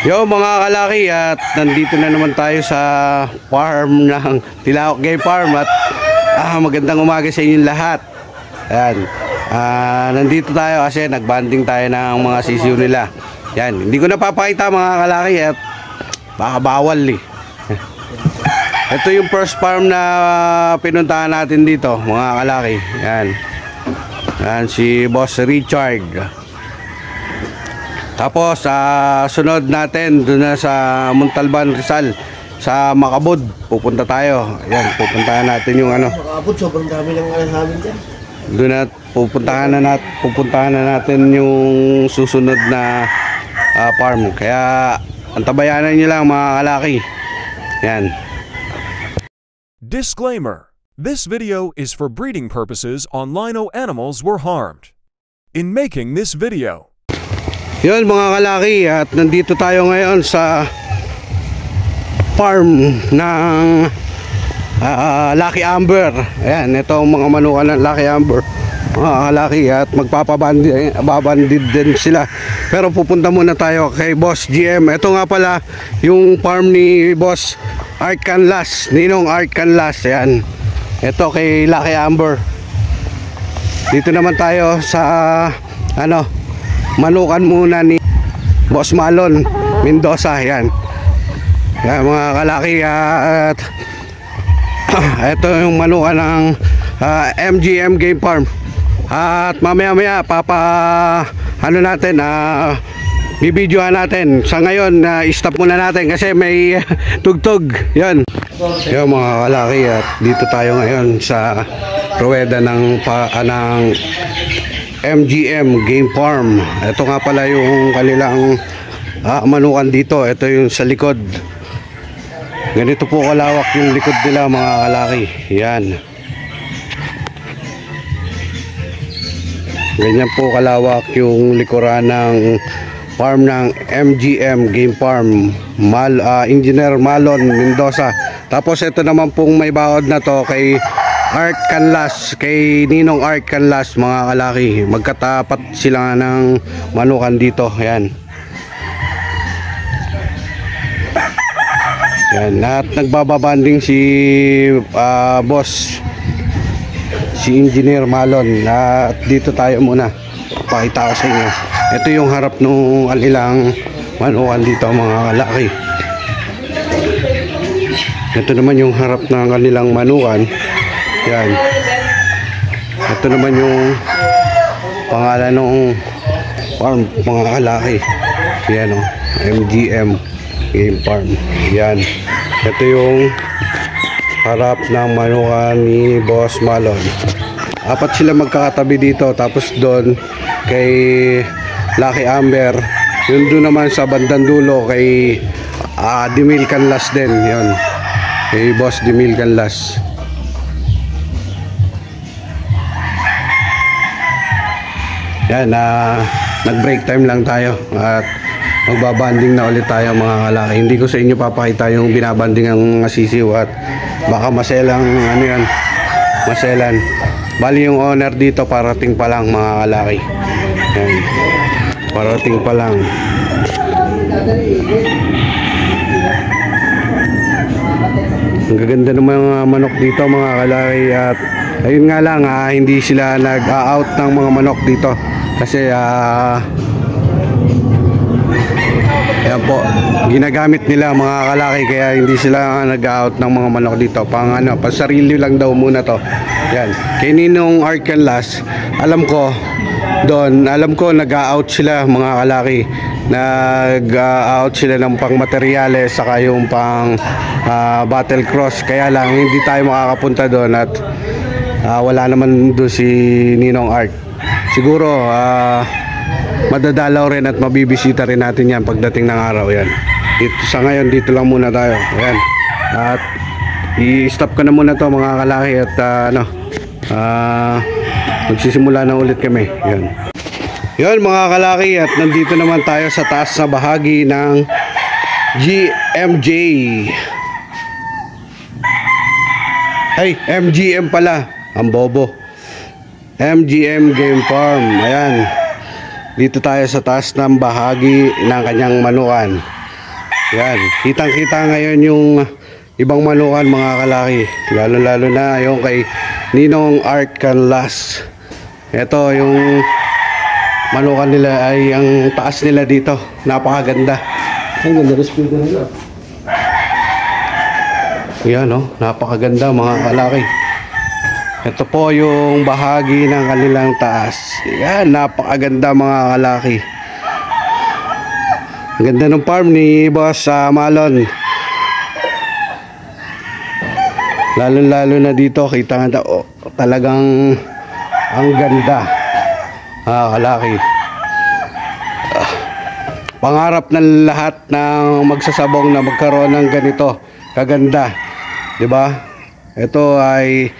Yo mga kalaki, at nandito na naman tayo sa farm ng Tilawak Game Farm. At magandang umaga sa inyong lahat. Ayan, nandito tayo kasi nagbanding tayo ng mga sisiw nila. Yan, hindi ko napapakita mga kalaki at baka bawal eh. Ito yung first farm na pinuntahan natin dito mga kalaki. Yan, yan si Boss Richard. Tapos sunod natin doon na sa Montalban, Rizal, sa Makabud. Pupunta tayo. Ayan, pupuntahan natin yung ano. Makabud, sobrang dami ng alahamin dyan. Doon na pupuntahan na natin yung susunod na farm. Kaya antabayanan niyo lang mga kalaki. Yan. Disclaimer: this video is for breeding purposes on lino animals were harmed. In making this video, yun mga kalaki, at nandito tayo ngayon sa farm ng Lucky Amber. Ayan, ito ang mga manukan ng Lucky Amber mga kalaki, at magpapabandid din sila. Pero pupunta muna tayo kay Boss GM. Ito nga pala yung farm ni Boss Art Canlas, Ninong Art Canlas. Ayan, ito kay Lucky Amber. Dito naman tayo sa manukan muna ni Boss Malon Mendoza. Yan, yan mga kalaki, at ito yung manukan ng MGM Game Farm. At mamaya natin bibidyohan natin. Sa ngayon stop muna natin kasi may tugtog. Yan, yan mga kalaki, at dito tayo ngayon sa ruweda ng MGM Game Farm. Ito nga pala yung kanilang manukan dito. Ito yung sa likod. Ganito po kalawak yung likod nila mga kalaki. Yan, ganyan po kalawak yung likuran ng farm ng MGM Game Farm, Engineer Malon Mendoza. Tapos ito naman pong may baod na to kay Art Canlas, kay Ninong Art Canlas mga kalaki. Magkatapat sila ng manukan dito. Yan, yan, at nagbababanding si boss, si Engineer Malon. At dito tayo muna, pakita ko sa inyo. Ito yung harap ng kanilang manukan dito mga kalaki. Ito naman yung harap ng kanilang manukan. Yan, ito naman yung pangalan ng farm mga kalaki. Yan o, MGM Game Farm. Yan, ito yung harap ng manukan ni Boss Malon. Apat sila magkakatabi dito. Tapos doon kay Lucky Amber, yun doon naman sa bandang dulo kay Demil Canlas din. Yun, kay Boss Demil Canlas. Yan, nag-break time lang tayo at magbabanding na ulit tayo mga kalaki. Hindi ko sa inyo papakita yung binabanding ang sisiw at baka maselang yan, maselan. Bali yung owner dito parating pa lang mga kalaki. Yan, parating pa lang. Ang gaganda ng mga manok dito mga kalaki. At ayun nga lang, hindi sila nag-out ng mga manok dito kasi ayan po, ginagamit nila mga kalaki, kaya hindi sila nag-out ng mga manok dito. Pang pasarili lang daw muna to. Yan, kay Ninong Art Canlas, alam ko nag-out sila mga kalaki. Nag-out sila ng pang materyales saka yung pang battle cross. Kaya lang hindi tayo makakapunta doon at wala naman doon si Ninong Art. Siguro madadalaw rin at mabibisita rin natin yan pagdating ng araw. Yan, dito, sa ngayon dito lang muna tayo. Yan, at i-stop ko na muna to mga kalaki. At magsisimula na ulit kami. Yan, yun mga kalaki, at nandito naman tayo sa taas na bahagi ng GMJ. Ay, MGM pala, ang bobo. MGM Game Farm. Ayan, Dito tayo sa taas ng bahagi ng kanyang manukan. Yan, kitang-kita ngayon yung ibang manukan mga kalaki. Lalo-lalo na yung kay Ninong Art Canlas. Ito yung manukan nila ay ang taas nila dito. Napakaganda. Ang ganda respeto nila. Yan napakaganda mga kalaki. Ito po yung bahagi ng kanilang taas. Yan, napakaganda mga kalaki. Ganda ng farm ni Boss Malon. Lalo na dito, kita nga talagang ang ganda. Kalaki. Pangarap ng lahat ng magsasabong na magkaroon ng ganito kaganda, 'di ba? Ito ay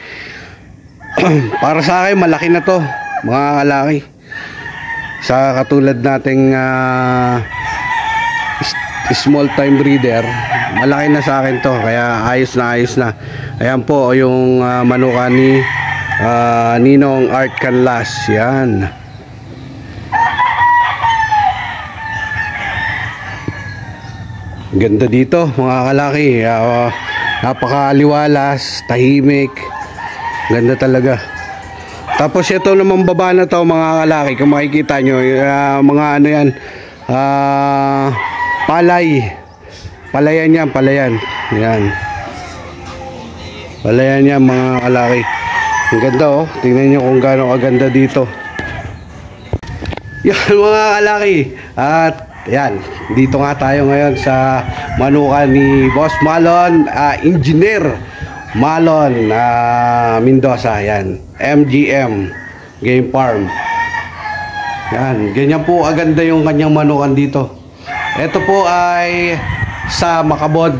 para sa akin malaki na to mga kalaki. Sa katulad nating small time breeder, malaki na sa akin to, kaya ayos na. Ayan po yung manukan ni Ninong Art Canlas. Yan. Ganda dito mga kalaki. Napakaliwalas, tahimik. Ganda talaga. Tapos ito naman baba na to mga kalaki, kung makikita nyo, mga ano yan, palayan yan. Palayan yan mga kalaki. Ang ganda tingnan nyo kung gaano kaganda dito. Yan mga kalaki. At yan, dito nga tayo ngayon sa manukan ni Boss Malon, Engineer Malon Mendoza. Yan, MGM Game Farm. Yan, ganyan po aganda yung kanyang manukan dito. Ito po ay sa Macabod,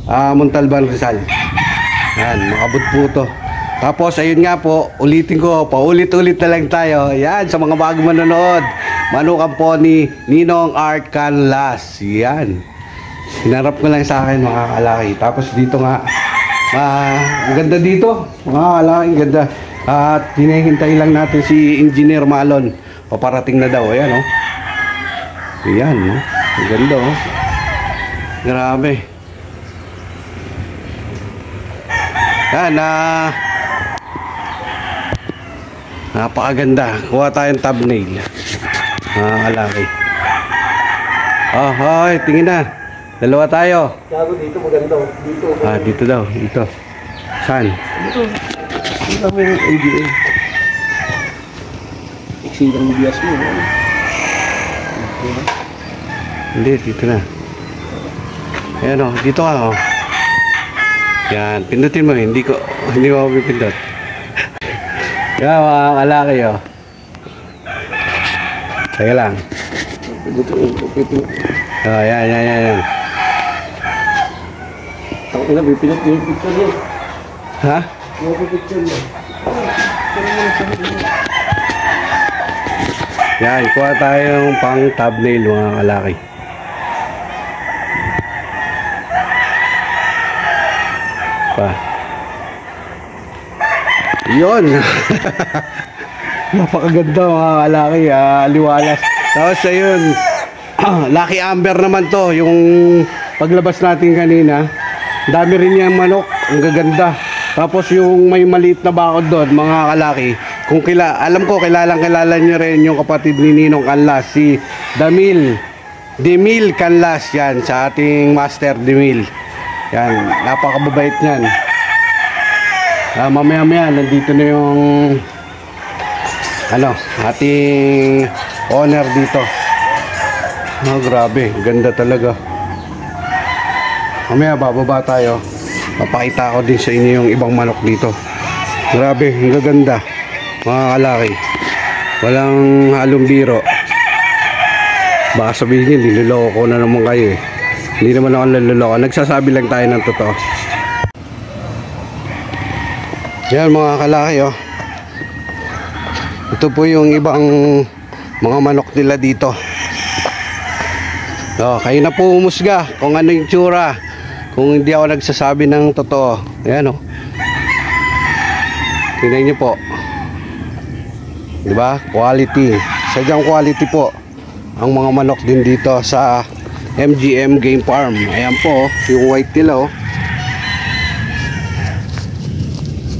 Montalban, Rizal. Yan, Macabod po to. Tapos ayun nga po, ulitin ko, paulit-ulit na lang tayo. Yan, sa mga bagong manonood, manukan po ni Ninong Art Canlas. Yan, hinarap ko lang sa akin mga kalaki. Tapos dito nga, ang ganda dito mga kalaki, ang ganda. At hinihintay lang natin si Engineer Malon, paparating na daw. Ayan ayan ang ganda grabe. Yan, napakaganda. Kuha tayong thumbnail mga kalaki. Hoy, tingin na. Dalawa tayo. Gago dito maganda. Dito. Dito daw. Dito. Saan? Dito. Dito kami ng ADA. Iksindang bias mo. Hindi, dito na. Ayan dito ka Yan, pindutin mo. Hindi mo ako pipindot. Yan mga kalaki Teka lang. Yan. Ako na, pipinot yung picture niya. Ha? Yung picture niya. Yan, kuha tayong pang thumbnail mga kalaki. Yun. Napakaganda mga kalaki, liwalas. Tapos ayun, Lucky Amber naman to, yung paglabas natin kanina. Dami rin yung manok, ang gaganda. Tapos yung may maliit na bakod doon mga kalaki, kung alam ko kilala nyo rin yung kapatid ni Ninong Canlas, si Demil Canlas. Yan, sa ating Master Demil. Yan, napakababait niyan. Mamaya nandito na yung ating owner dito. Grabe, ganda talaga. Mamaya bababa tayo, papakita ko din sa inyo yung ibang manok dito. Grabe, ang gaganda mga kalaki. Walang halong biro. Baka sabihin nyo, niloloko ko na naman kayo Hindi naman ako niloloko, nagsasabi lang tayo ng totoo. Yan mga kalaki Ito po yung ibang mga manok nila dito. Kayo na po umusga kung ano yung tsura, kung hindi ako nagsasabi ng totoo. Ayan tingnan nyo po, diba? Quality, sadyang quality po. ang mga manok din dito sa MGM Game Farm. Ayan po, yung white nila.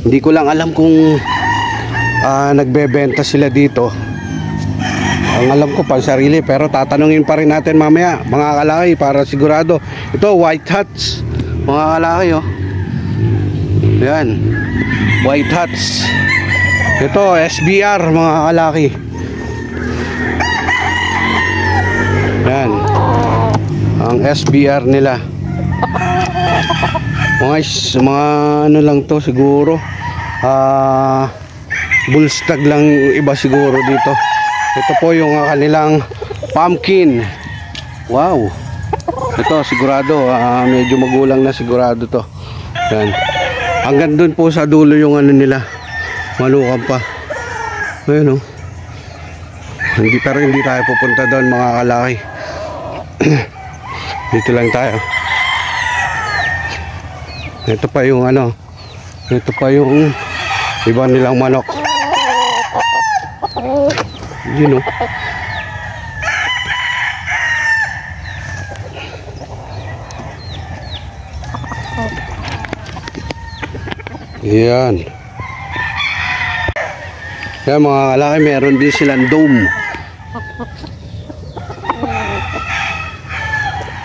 Hindi ko lang alam kung nagbebenta sila dito. Ang alam ko pang sarili, pero tatanungin pa rin natin mamaya mga kalaki para sigurado. Ito white hats mga kalaki. Ayan, white hats. Ito SBR mga kalaki. Ayan, ang SBR nila. Mga ano lang to siguro, bullstag lang iba siguro dito. Ito po yung kanilang pumpkin. Wow, ito sigurado medyo magulang na sigurado to. Yan. Hanggang dun po sa dulo yung ano nila, malukan pa. Ayun pero hindi tayo pupunta doon mga kalaki. Dito lang tayo. Ito pa yung ito pa yung iba nilang manok. Yun Yan. Yan mga kalaki, meron din silang dome.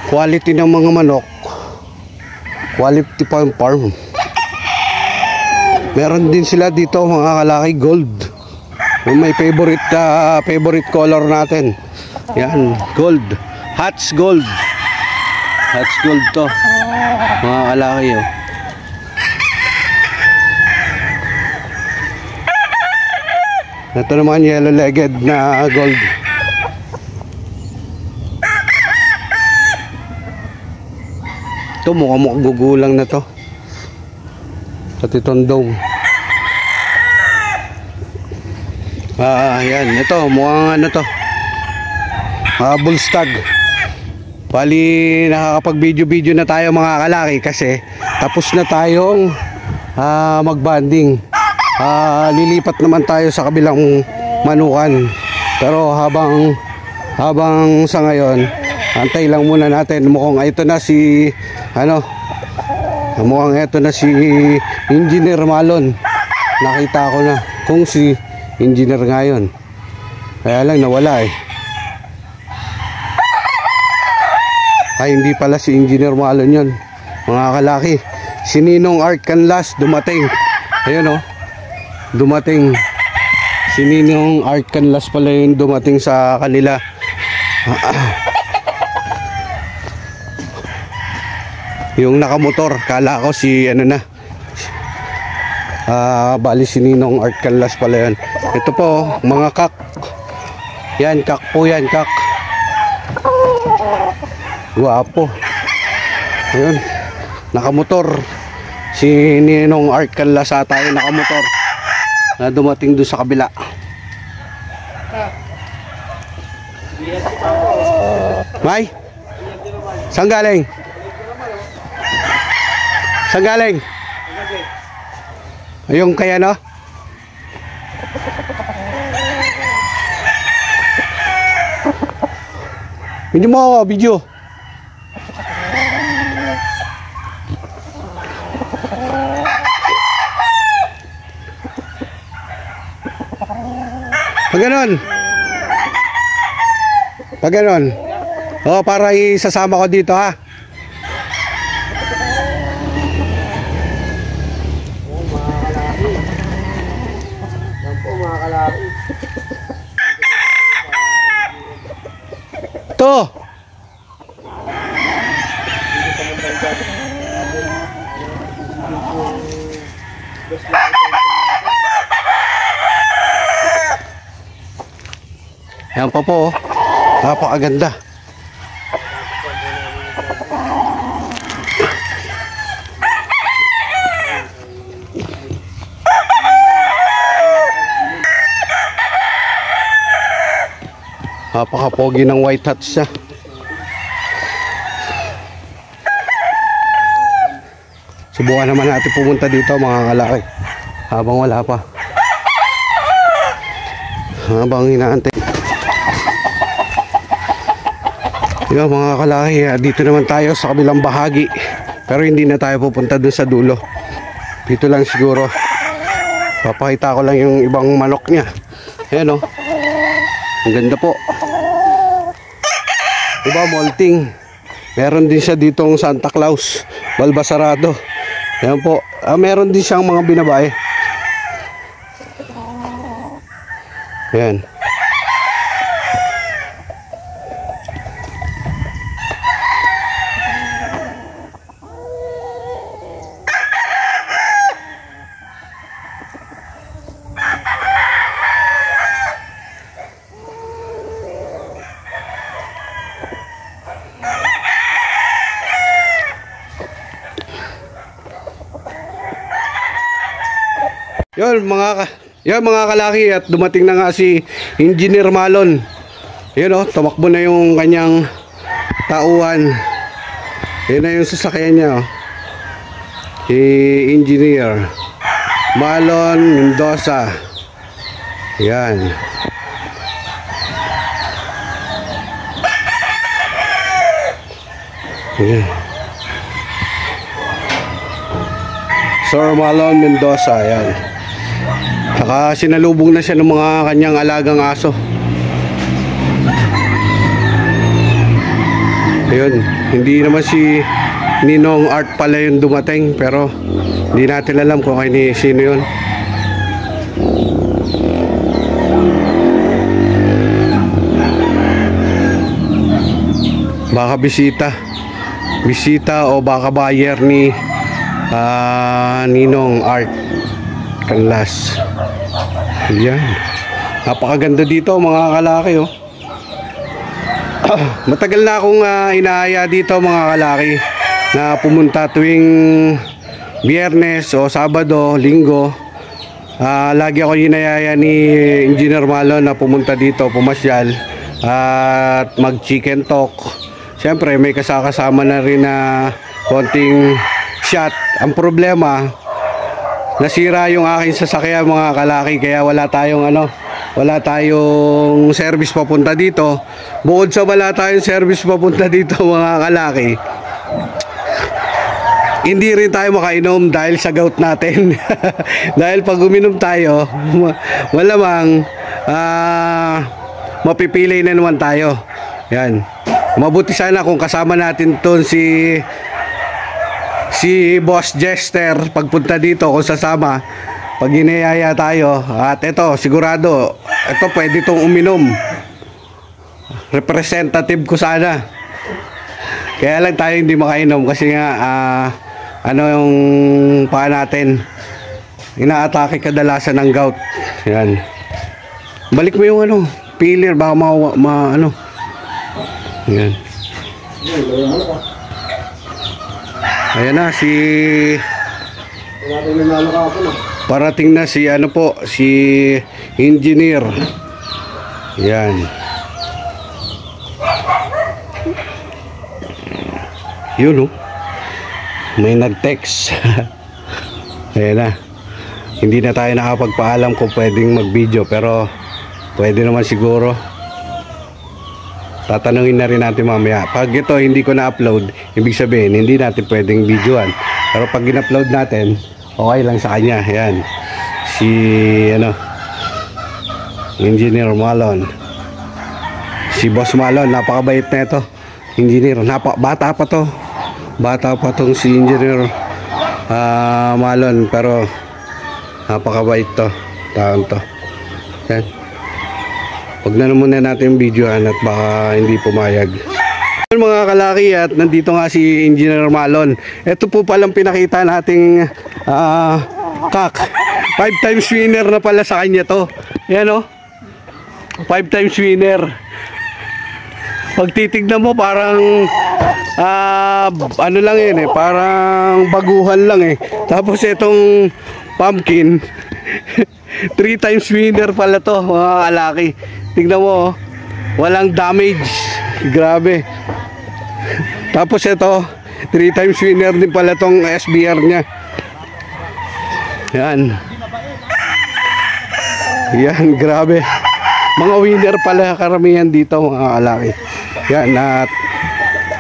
Quality ng mga manok, quality pa yung farm. Meron din sila dito mga kalaki, gold. May favorite color natin. Yan, gold. Hats gold. Hats gold to mga kalaki. Ito naman yellow legged na gold. Ito mukhang gugulang na to. At itong dome. Yan, ito mukhang to. Bullstag. Bali nakakapag-video na tayo mga kalaki kasi tapos na tayong mag-banding. Lilipat naman tayo sa kabilang manukan. Pero habang sa ngayon, antay lang muna natin. Mukhang ito na si mukhang ito na si Engineer Malon. Nakita ko na kung si Engineer ngayon. Kaya lang nawala Ay, hindi pala si Engineer Malon yun mga kalaki. Si Ninong Art Canlas dumating. Ayun dumating. Si Ninong Art Canlas pala yung dumating sa kanila. Yung nakamotor, kala ko si bali si Ninong Art Canlas pala yun. Ito po mga kak. Yan kak po yan, kak. Guwapo. Ayun, nakamotor. Si Ninong Art Canlas ata yung nakamotor na dumating doon sa kabila. May? Saan galing? Saan galing? Yung kaya Hindi mo ako video. Pag ganon. Para isasama ko dito ha. To. Yan pa po. Napakaganda. Napaka-pogi ng white hats siya. Subukan naman natin pumunta dito mga kalaki habang wala pa, habang inaantay. Yun mga kalaki, dito naman tayo sa kabilang bahagi. Pero hindi na tayo pupunta dun sa dulo. Dito lang siguro. Papakita ko lang yung ibang manok niya. Ayan o. Ang ganda po. Diba, molting. Meron din siya ditong Santa Claus, Balbasarado. Ayan po. Meron din siyang mga binabae. Ayan. Yun mga kalaki, at dumating na nga si Engineer Malon. Yun o, tumakbo na yung kanyang tauhan. Yun na yung sasakyan niya o. Si Engineer Malon Mendoza. Yan. Yan. Sir Malon Mendoza, yan. Saka sinalubong na siya ng mga kanyang alagang aso. Ayun, hindi naman si Ninong Art pala yung dumating, pero hindi natin alam kung sino yun. Baka bisita o baka buyer ni Ninong Art Canlas. Yan. Napakaganda dito mga kalaki oh. Matagal na akong inaaya dito mga kalaki na pumunta tuwing Biyernes o Sabado, Linggo. Lagi ako inayaya ni Engineer Malon na pumunta dito, pumasyal at mag chicken talk. Siyempre may kasama na rin na konting shot. Ang problema, nasira yung aking sasakyan mga kalaki, kaya wala tayong service papunta dito. Bukod sa wala tayong service papunta dito mga kalaki, hindi rin tayo makainom dahil sa gout natin. Dahil pag uminom tayo, malamang mapipili na naman tayo. Yan. Mabuti sana kung kasama natin to si Boss Jester pagpunta dito, kung sasama, pag inayaya tayo. At ito, sigurado ito pwede itong uminom. Representative ko sana, kaya lang tayo hindi makainom kasi nga yung paa natin inaatake kadalasan ng gout. Yan, balik mo yung peeler, baka yan. Ayan na parating na si si Engineer. Yan. Yun may nag-text. Ayan na. Hindi na tayo nakapagpaalam kung pwedeng mag-video, pero pwede naman siguro. Tatanungin na rin natin mamaya. Pag ito hindi ko na-upload, ibig sabihin hindi natin pwedeng videoan. Pero pag in-upload natin, okay lang sa kanya. Yan. Si Engineer Malon. Si Boss Malon, napakabait na ito. Engineer, bata pa to. Bata pa tong si Engineer Malon, pero napakabait to. Taon to. Yan. Huwag na muna natin yung videoan at baka hindi pumayag. Mga kalaki, at nandito nga si Engineer Malon. Ito po palang pinakita nating kak. 5 times winner na pala sa kanya to. Yan 5 times winner. Pag titignan mo parang lang yun parang baguhan lang Tapos itong pumpkin 3 times winner pala to mga kalaki. Tignan mo walang damage, grabe. Tapos ito 3 times winner din pala tong SBR nya. Yan, grabe. Mga winner pala karamihan dito mga kalaki. Yan, at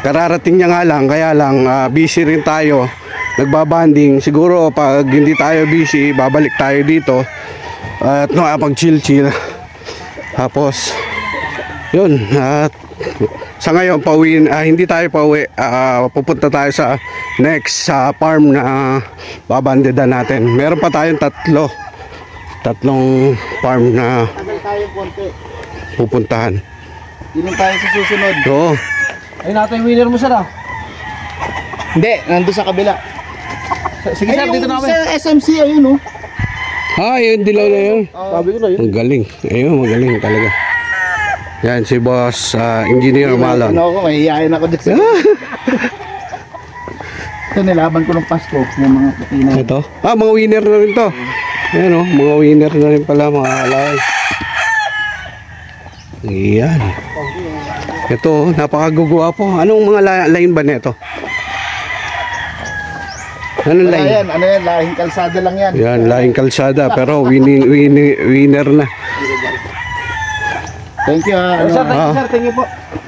Kararating niya nga lang, kaya lang busy rin tayo. Nagbabanding. Siguro pag hindi tayo busy, babalik tayo dito at makapag-chill-chill. Tapos yun, at sa ngayon hindi tayo pauwi. Pupunta tayo sa next farm na babandidan natin. Meron pa tayong tatlong farm na pupuntahan. Yun tayo sa susunod. Oo. Ay natin yung winner mo sir ah. Hindi, nandun sa kabila. Sige sir, dito na kami. Sa SMC ayun oh. Yun dilaw na yun. Sabi ko na yun. Ang galing. Ayun, magaling talaga. Yan si Boss Engineer Malon. Ano ako, mahihayin ako dito. Ito nilaban ko ng Pasko ng mga puti na. Ito? Mga winner na rin to. Ayan o, mga winner na rin pala mga alay. Yan. Ito, napakaguguwa po. Anong mga line ba nito? Anong line? Ano yan, lahing kalsada lang yan. Yan, lahing kalsada. Pero winner na. Thank you ha. Thank you po.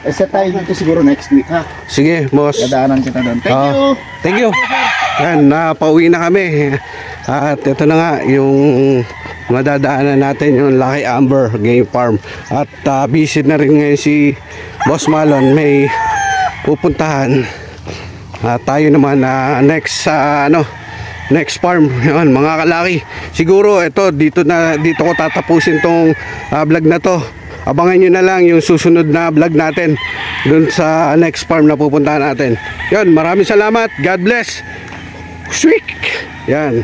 Set tayo dito siguro next week ha. Sige, boss. Dadaanan kita doon. Thank you. Thank you. Yan, napauwi na kami. At ito na nga yung madadaanan natin, yung Lucky Amber Game Farm. At busy na rin ngayon si Boss Malon. May pupuntahan. Tayo naman next next farm. Yan, mga kalaki. Siguro ito dito ko tatapusin tong vlog na to. Abangan nyo na lang yung susunod na vlog natin dun sa next farm na pupuntahan natin. Yan, maraming salamat. God bless. Sweet. Yan.